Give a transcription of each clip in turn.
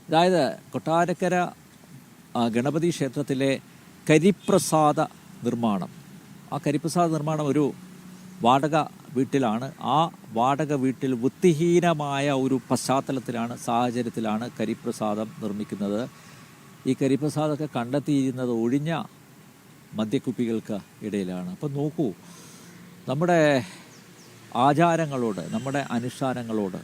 അതായത് കൊട്ടാരക്കര ഗണപതി ക്ഷേത്രത്തിലെ കരിപ്രസാദ നിർമ്മാണം, ആ കരിപ്രസാദ നിർമ്മാണം ഒരു വാടക വീട്ടിലാണ്. ആ വാടക വീട്ടിൽ വൃത്തിഹീനമായ ഒരു പശ്ചാത്തലത്തിലാണ്, സാഹചര്യത്തിലാണ് കരിപ്രസാദം നിർമ്മിക്കുന്നത്. ഈ കരിപ്രസാദമൊക്കെ കണ്ടെത്തിയിരുന്നത് ഒഴിഞ്ഞ മദ്യക്കുപ്പികൾക്ക് ഇടയിലാണ്. അപ്പം നോക്കൂ, നമ്മുടെ ആചാരങ്ങളോട്, നമ്മുടെ അനുഷ്ഠാനങ്ങളോട്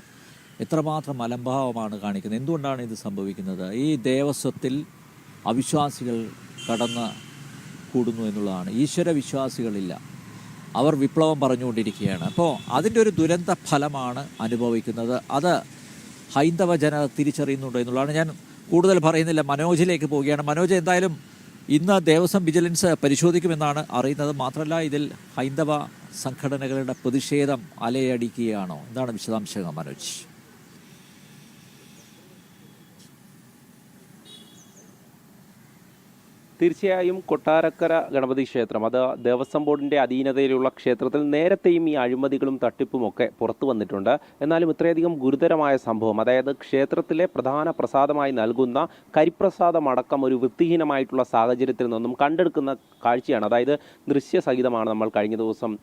എത്രമാത്രം അലംഭാവമാണ് കാണിക്കുന്നത്. എന്തുകൊണ്ടാണ് ഇത് സംഭവിക്കുന്നത്? ഈ ദേവസ്വത്തിൽ അവിശ്വാസികൾ കടന്ന് കൂടുന്നു എന്നുള്ളതാണ്. ഈശ്വര വിശ്വാസികളില്ല, അവർ വിപ്ലവം പറഞ്ഞുകൊണ്ടിരിക്കുകയാണ്. അപ്പോൾ അതിൻ്റെ ഒരു ദുരന്ത ഫലമാണ് അനുഭവിക്കുന്നത്. അത് ഹൈന്ദവ ജനത തിരിച്ചറിയുന്നുണ്ടോ എന്നുള്ളതാണ്. ഞാൻ കൂടുതൽ പറയുന്നില്ല, മനോജിലേക്ക് പോവുകയാണ്. മനോജ്, എന്തായാലും ഇന്ന് ദേവസ്വം വിജിലൻസ് പരിശോധിക്കുമെന്നാണ് അറിയുന്നത്. മാത്രമല്ല, ഇതിൽ ഹൈന്ദവ സംഘടനകളുടെ പ്രതിഷേധം അലയടിക്കുകയാണോ? എന്താണ് വിശദാംശങ്ങൾ മനോജ്? തീർച്ചയായും കൊട്ടാരക്കര ഗണപതി ക്ഷേത്രം, അത് ദേവസ്വം ബോർഡിൻ്റെ അധീനതയിലുള്ള ക്ഷേത്രത്തിൽ നേരത്തെയും ഈ അഴിമതികളും തട്ടിപ്പുമൊക്കെ പുറത്തു വന്നിട്ടുണ്ട്. എന്നാലും ഇത്രയധികം ഗുരുതരമായ സംഭവം, അതായത് ക്ഷേത്രത്തിലെ പ്രധാന പ്രസാദമായി നൽകുന്ന കരിപ്രസാദം അടക്കം ഒരു വൃത്തിഹീനമായിട്ടുള്ള സാഹചര്യത്തിൽ നിന്നും കണ്ടെടുക്കുന്ന കാഴ്ചയാണ്. അതായത് ദൃശ്യസഹിതമാണ് നമ്മൾ കഴിഞ്ഞ ദിവസം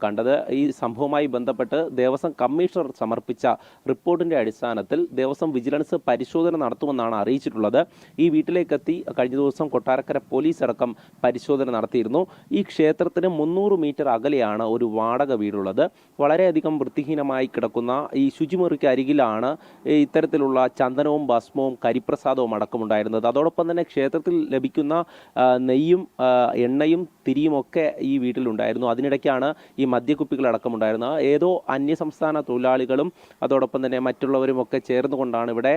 കണ്ടത്. ഈ സംഭവവുമായി ബന്ധപ്പെട്ട് ദേവസ്വം കമ്മീഷണർ സമർപ്പിച്ച റിപ്പോർട്ടിൻ്റെ അടിസ്ഥാനത്തിൽ ദേവസ്വം വിജിലൻസ് പരിശോധന നടത്തുമെന്നാണ് അറിയിച്ചിട്ടുള്ളത്. ഈ വീട്ടിലേക്കെത്തി കഴിഞ്ഞ ദിവസം കൊട്ടാരക്കര പോലീസ് അടക്കം പരിശോധന നടത്തിയിരുന്നു. ഈ ക്ഷേത്രത്തിന് 300 മീറ്റർ അകലെയാണ് ഒരു വാടക വീടുള്ളത്. വളരെയധികം വൃത്തിഹീനമായി കിടക്കുന്ന ഈ ശുചിമുറിക്ക് അരികിലാണ് ഇത്തരത്തിലുള്ള ചന്ദനവും ഭസ്മവും കരിപ്രസാദവും അടക്കമുണ്ടായിരുന്നത്. അതോടൊപ്പം തന്നെ ക്ഷേത്രത്തിൽ ലഭിക്കുന്ന നെയ്യും എണ്ണയും തിരിയുമൊക്കെ ഈ വീട്ടിലുണ്ടായിരുന്നു. അതിനിടയ്ക്കാണ് ഈ മദ്യക്കുപ്പികൾ അടക്കമുണ്ടായിരുന്നത്. ഏതോ അന്യസംസ്ഥാന തൊഴിലാളികളും അതോടൊപ്പം തന്നെ മറ്റുള്ളവരുമൊക്കെ ചേർന്നുകൊണ്ടാണ് ഇവിടെ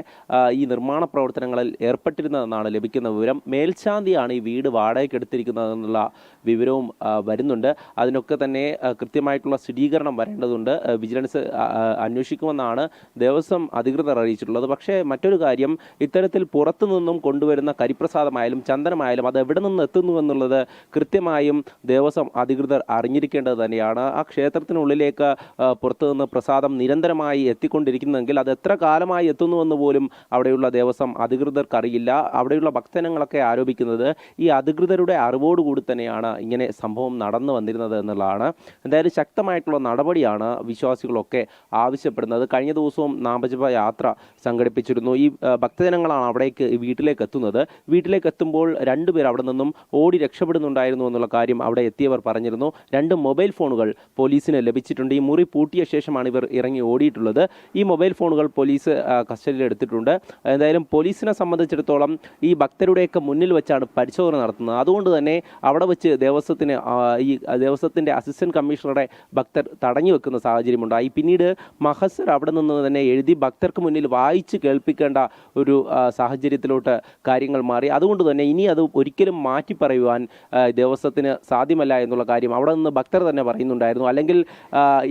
ഈ നിർമ്മാണ പ്രവർത്തനങ്ങളിൽ ഏർപ്പെട്ടിരുന്നതെന്നാണ് ലഭിക്കുന്ന വിവരം. മേൽശാന്തിയാണ് ഈ വീട് വാടകയ്ക്ക് എടുത്തിരിക്കുന്നതെന്നുള്ള വിവരവും വരുന്നുണ്ട്. അതിനൊക്കെ തന്നെ കൃത്യമായിട്ടുള്ള സ്ഥിരീകരണം വരേണ്ടതുണ്ട്. വിജിലൻസ് അന്വേഷിക്കുമെന്നാണ് ദേവസ്വം അധികൃതർ അറിയിച്ചിട്ടുള്ളത്. പക്ഷേ മറ്റൊരു കാര്യം, ഇത്തരത്തിൽ പുറത്തു നിന്നും കൊണ്ടുവരുന്ന കരിപ്രസാദമായാലും ചന്ദനമായാലും അത് എവിടെ നിന്ന് എത്തുന്നു എന്നുള്ളത് കൃത്യമായും ദേവസ്വം അധികൃതർ അറിഞ്ഞിരിക്കേണ്ടത് തന്നെയാണ്. ആ ക്ഷേത്രത്തിനുള്ളിലേക്ക് പുറത്തു നിന്ന് പ്രസാദം നിരന്തരമായി എത്തിക്കൊണ്ടിരിക്കുന്നെങ്കിൽ അത് എത്ര കാലമായി എത്തുന്നുവെന്ന് പോലും അവിടെയുള്ള ദേവസ്വം അധികൃതർക്ക് അറിയില്ല. അവിടെയുള്ള ഭക്തജനങ്ങളൊക്കെ ആരോപിക്കുന്നത് ഈ അധികൃതരുടെ അറിവോടുകൂടി തന്നെയാണ് ഇങ്ങനെ സംഭവം നടന്നു വന്നിരുന്നത് എന്നുള്ളതാണ്. എന്തായാലും ശക്തമായിട്ടുള്ള നടപടിയാണ് വിശ്വാസികളൊക്കെ ആവശ്യപ്പെടുന്നത്. കഴിഞ്ഞ ദിവസവും നാമജപ യാത്ര സംഘടിപ്പിച്ചിരുന്നു. ഈ ഭക്തജനങ്ങളാണ് അവിടേക്ക് വീട്ടിലേക്ക് എത്തുന്നത്. വീട്ടിലേക്ക് എത്തുമ്പോൾ 2 പേർ അവിടെ നിന്നും ഓടി രക്ഷപ്പെടുന്നുണ്ടായിരുന്നു എന്നുള്ള കാര്യം അവിടെ എത്തിയവർ പറഞ്ഞിരുന്നു. 2 മൊബൈൽ ഫോണുകൾ പോലീസിന് ലഭിച്ചിട്ടുണ്ട്. ഈ മുറി പൂട്ടിയ ശേഷമാണ് ഇവർ ഇറങ്ങി ഓടിയിട്ടുള്ളത്. ഈ മൊബൈൽ ഫോണുകൾ പോലീസ് കസ്റ്റഡിയിൽ എടുത്തിട്ടുണ്ട്. എന്തായാലും പോലീസിനെ സംബന്ധിച്ചിടത്തോളം ഈ ഭക്തരുടെയൊക്കെ മുന്നിൽ വെച്ചാണ് പരിശോധന നടത്തുന്നത്. അതുകൊണ്ട് തന്നെ അവിടെ വെച്ച് ദേവസ്വത്തിൻ്റെ അസിസ്റ്റന്റ് കമ്മീഷണറുടെ ഭക്തർ തടഞ്ഞു വെക്കുന്ന സാഹചര്യമുണ്ടായി. പിന്നീട് മഹസർ അവിടെ നിന്ന് തന്നെ എഴുതി ഭക്തർക്ക് മുന്നിൽ വായിച്ച് കേൾപ്പിക്കേണ്ട ഒരു സാഹചര്യത്തിലോട്ട് കാര്യങ്ങൾ മാറി. അതുകൊണ്ട് തന്നെ ഇനി അത് ഒരിക്കലും മാറ്റി പറയുവാൻ ദേവസ്വത്തിന് സാധ്യമല്ല എന്നുള്ള കാര്യം അവിടെ നിന്ന് ഭക്തർ തന്നെ പറയുന്നുണ്ടായിരുന്നു. അല്ലെങ്കിൽ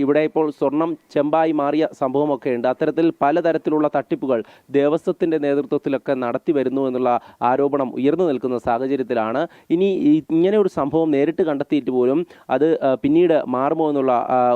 ഇവിടെ ഇപ്പോൾ സ്വർണം ചെമ്പായി മാറിയ സംഭവമൊക്കെ ഉണ്ട്. അത്തരത്തിൽ പലതരത്തിലുള്ള തട്ടിപ്പുകൾ ദേവസ്വത്തിൻ്റെ നേതൃത്വത്തിലൊക്കെ നടത്തി വരുന്നു എന്നുള്ള ആരോപണം ഉയർന്നു നിൽക്കുന്ന സാഹചര്യത്തിലാണ് ഇനി ഇങ്ങനെ ഒരു സംഭവം നേരിട്ട് കണ്ടെത്തിയിട്ട് പോലും അത് പിന്നീട് മാറുമോ എന്നുള്ള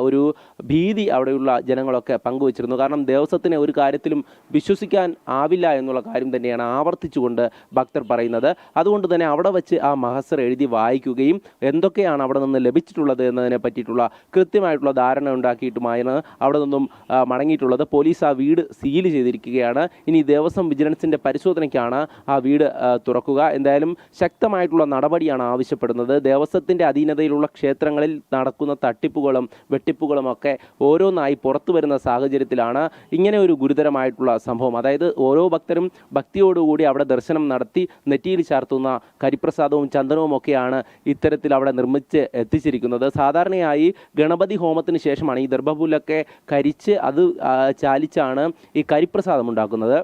ഒരു ഭീതി അവിടെയുള്ള ജനങ്ങളൊക്കെ പങ്കുവച്ചിരുന്നു. കാരണം ദേവസ്വത്തിനെ ഒരു കാര്യത്തിലും വിശ്വസിക്കാൻ ആവില്ല എന്നുള്ള കാര്യം തന്നെയാണ് ആവർത്തിച്ചുകൊണ്ട് ഭക്തർ പറയുന്നത്. അതുകൊണ്ട് തന്നെ അവിടെ വെച്ച് ആ മഹസർ എഴുതി വായിക്കുകയും എന്തൊക്കെയാണ് അവിടെ നിന്ന് ലഭിച്ചിട്ടുള്ളത് എന്നതിനെ പറ്റിയിട്ടുള്ള കൃത്യമായിട്ടുള്ള ധാരണ ഉണ്ടാക്കിയിട്ടുമാണ് അവിടെ നിന്നും മടങ്ങിയിട്ടുള്ളത്. പോലീസ് ആ വീട് സീൽ ചെയ്തിരിക്കുകയാണ്. ഇനി ദേവസ്വം വിജിലൻസിൻ്റെ പരിശോധനയ്ക്കാണ് ആ വീട് തുറക്കുക. എന്തായാലും ശക്തമായിട്ടുള്ള നടപടിയാണ് ആവശ്യപ്പെടുന്നത്. ദേവസ്വത്തിൻ്റെ അധീനതയിലുള്ള ക്ഷേത്രങ്ങളിൽ നടക്കുന്ന തട്ടിപ്പുകളും വെട്ടിപ്പുകളും ഒക്കെ ഓരോന്നായി പുറത്തു വരുന്ന സാഹചര്യത്തിലാണ് ഇങ്ങനെ ഒരു ഗുരുതരമായിട്ടുള്ള സംഭവം. അതായത് ഓരോ ഭക്തരും ഭക്തിയോടുകൂടി അവിടെ ദർശനം നടത്തി നെറ്റിയിൽ ചാർത്തുന്ന കരിപ്രസാദവും ചന്ദനവും ഒക്കെയാണ് ഇത്തരത്തിൽ അവിടെ നിർമ്മിച്ച് എത്തിച്ചിരിക്കുന്നത്. സാധാരണയായി ഗണപതി ഹോമത്തിന് ശേഷമാണ് ഈ ദർഭപുല്ലൊക്കെ കരിച്ച് അത് ചാലിച്ചാണ് ഈ കരിപ്രസാദം ഉണ്ടാക്കുന്നത്.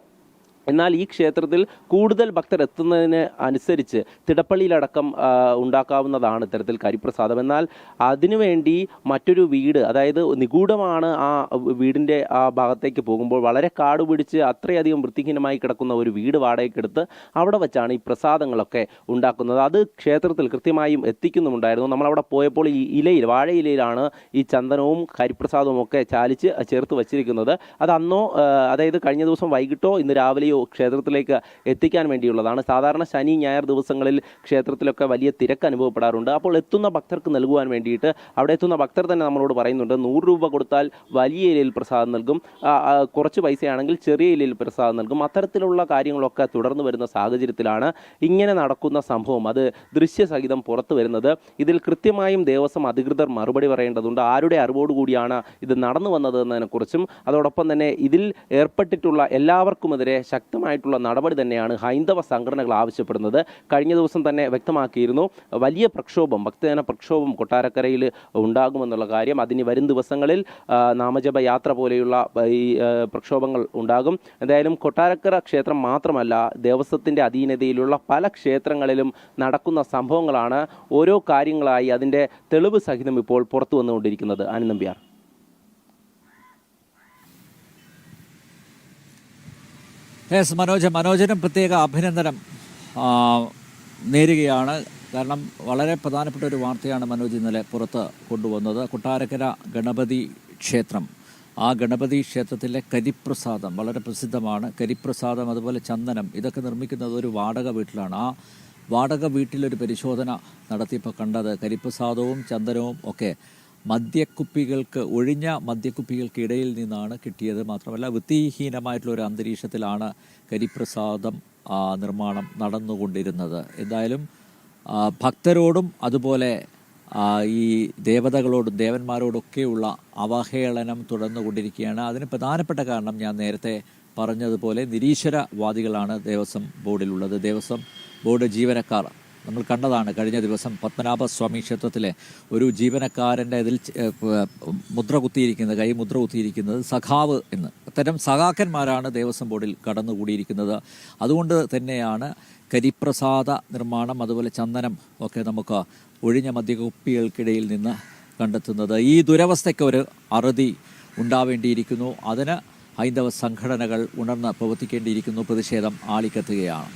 എന്നാൽ ഈ ക്ഷേത്രത്തിൽ കൂടുതൽ ഭക്തർ എത്തുന്നതിന് അനുസരിച്ച് തിടപ്പള്ളിയിലടക്കം ഉണ്ടാക്കാവുന്നതാണ് ഇത്തരത്തിൽ കരിപ്രസാദം. എന്നാൽ അതിനുവേണ്ടി മറ്റൊരു വീട്, അതായത് നിഗൂഢമാണ് ആ വീടിൻ്റെ ആ ഭാഗത്തേക്ക് പോകുമ്പോൾ വളരെ കാട് പിടിച്ച് അത്രയധികം വൃത്തിഹീനമായി കിടക്കുന്ന ഒരു വീട് വാടകയ്ക്കെടുത്ത് അവിടെ വെച്ചാണ് ഈ പ്രസാദങ്ങളൊക്കെ ഉണ്ടാക്കുന്നത്. അത് ക്ഷേത്രത്തിൽ കൃത്യമായും എത്തിക്കുന്നുമുണ്ടായിരുന്നു. നമ്മളവിടെ പോയപ്പോൾ ഈ ഇലയിൽ, വാഴയിലയിലാണ് ഈ ചന്ദനവും കരിപ്രസാദവും ഒക്കെ ചാലിച്ച് ചേർത്ത് വച്ചിരിക്കുന്നത്. അത് അന്നോ, അതായത് കഴിഞ്ഞ ദിവസം വൈകിട്ടോ ഇന്ന് രാവിലെയോ ക്ഷേത്രത്തിലേക്ക് എത്തിക്കാൻ വേണ്ടിയുള്ളതാണ്. സാധാരണ ശനി ഞായർ ദിവസങ്ങളിൽ ക്ഷേത്രത്തിലൊക്കെ വലിയ തിരക്ക് അനുഭവപ്പെടാറുണ്ട്. അപ്പോൾ എത്തുന്ന ഭക്തർക്ക് നൽകുവാൻ വേണ്ടിയിട്ട് അവിടെ എത്തുന്ന ഭക്തർ തന്നെ നമ്മളോട് പറയുന്നുണ്ട്, 100 രൂപ കൊടുത്താൽ വലിയ ഇലയിൽ പ്രസാദം നൽകും, കുറച്ച് പൈസയാണെങ്കിൽ ചെറിയ ഇലയിൽ പ്രസാദം നൽകും. അത്തരത്തിലുള്ള കാര്യങ്ങളൊക്കെ തുടർന്ന് വരുന്ന സാഹചര്യത്തിലാണ് ഇങ്ങനെ നടക്കുന്ന സംഭവം അത് ദൃശ്യസഹിതം പുറത്തു വരുന്നത്. ഇതിൽ കൃത്യമായും ദേവസ്വം അധികൃതർ മറുപടി പറയേണ്ടതുണ്ട്. ആരുടെ അറിവോടുകൂടിയാണ് ഇത് നടന്നു വന്നത് എന്നതിനെക്കുറിച്ചും അതോടൊപ്പം തന്നെ ഇതിൽ ഏർപ്പെട്ടിട്ടുള്ള എല്ലാവർക്കുമെതിരെ ശക്തമായിട്ടുള്ള നടപടി തന്നെയാണ് ഹൈന്ദവ സംഘടനകൾ ആവശ്യപ്പെടുന്നത്. കഴിഞ്ഞ ദിവസം തന്നെ വ്യക്തമാക്കിയിരുന്നു വലിയ പ്രക്ഷോഭം, ഭക്തജന പ്രക്ഷോഭം കൊട്ടാരക്കരയിൽ ഉണ്ടാകുമെന്നുള്ള കാര്യം. അതിന് വരും ദിവസങ്ങളിൽ നാമജപ യാത്ര പോലെയുള്ള ഈ പ്രക്ഷോഭങ്ങൾ ഉണ്ടാകും. എന്തായാലും കൊട്ടാരക്കര ക്ഷേത്രം മാത്രമല്ല, ദേവസ്വത്തിൻ്റെ അധീനതയിലുള്ള പല ക്ഷേത്രങ്ങളിലും നടക്കുന്ന സംഭവങ്ങളാണ് ഓരോ കാര്യങ്ങളായി അതിൻ്റെ തെളിവ് സഹിതം ഇപ്പോൾ പുറത്തു വന്നുകൊണ്ടിരിക്കുന്നത്. ആനന്ദമ്പ്യാർ. മനോജനും പ്രത്യേക അഭിനന്ദനം നേരുകയാണ്. കാരണം വളരെ പ്രധാനപ്പെട്ട ഒരു വാർത്തയാണ് മനോജ് ഇന്നലെ പുറത്ത് കൊണ്ടുവന്നത്. കൊട്ടാരക്കര ഗണപതി ക്ഷേത്രം, ആ ഗണപതി ക്ഷേത്രത്തിലെ കരിപ്രസാദം വളരെ പ്രസിദ്ധമാണ്. കരിപ്രസാദം അതുപോലെ ചന്ദനം ഇതൊക്കെ നിർമ്മിക്കുന്നത് ഒരു വാടക വീട്ടിലാണ്. ആ വാടക വീട്ടിലൊരു പരിശോധന നടത്തിയപ്പോൾ കണ്ടത് കരിപ്രസാദവും ചന്ദനവും ഒക്കെ ഒഴിഞ്ഞ മദ്യക്കുപ്പികൾക്ക് ഇടയിൽ നിന്നാണ് കിട്ടിയത്. മാത്രമല്ല വൃത്തിഹീനമായിട്ടുള്ള ഒരു അന്തരീക്ഷത്തിലാണ് കരിപ്രസാദം നിർമ്മാണം നടന്നുകൊണ്ടിരുന്നത്. എന്തായാലും ഭക്തരോടും അതുപോലെ ഈ ദേവതകളോടും ദേവന്മാരോടൊക്കെയുള്ള അവഹേളനം തുടർന്നുകൊണ്ടിരിക്കുകയാണ്. അതിന് പ്രധാനപ്പെട്ട കാരണം ഞാൻ നേരത്തെ പറഞ്ഞതുപോലെ നിരീശ്വരവാദികളാണ് ദേവസ്വം ബോർഡിലുള്ളത്. ദേവസ്വം ബോർഡ് ജീവനക്കാർ നമ്മൾ കണ്ടതാണ് കഴിഞ്ഞ ദിവസം പത്മനാഭസ്വാമി ക്ഷേത്രത്തിലെ ഒരു ജീവനക്കാരൻ്റെ ഇതിൽ മുദ്ര കുത്തിയിരിക്കുന്നത് സഖാവ് എന്ന്. അത്തരം സഖാക്കന്മാരാണ് ദേവസ്വം ബോർഡിൽ കടന്നുകൂടിയിരിക്കുന്നത്. അതുകൊണ്ട് തന്നെയാണ് കരിപ്രസാദ നിർമ്മാണം അതുപോലെ ചന്ദനം ഒക്കെ നമുക്ക് ഒഴിഞ്ഞ മദ്യകുപ്പികൾക്കിടയിൽ നിന്ന് കണ്ടെത്തുന്നത്. ഈ ദുരവസ്ഥയ്ക്ക് ഒരു അറുതി ഉണ്ടാവേണ്ടിയിരിക്കുന്നു. അതിന് ഹൈന്ദവ സംഘടനകൾ ഉണർന്ന് പ്രവർത്തിക്കേണ്ടിയിരിക്കുന്നു. പ്രതിഷേധം ആളിക്കത്തുകയാണ്.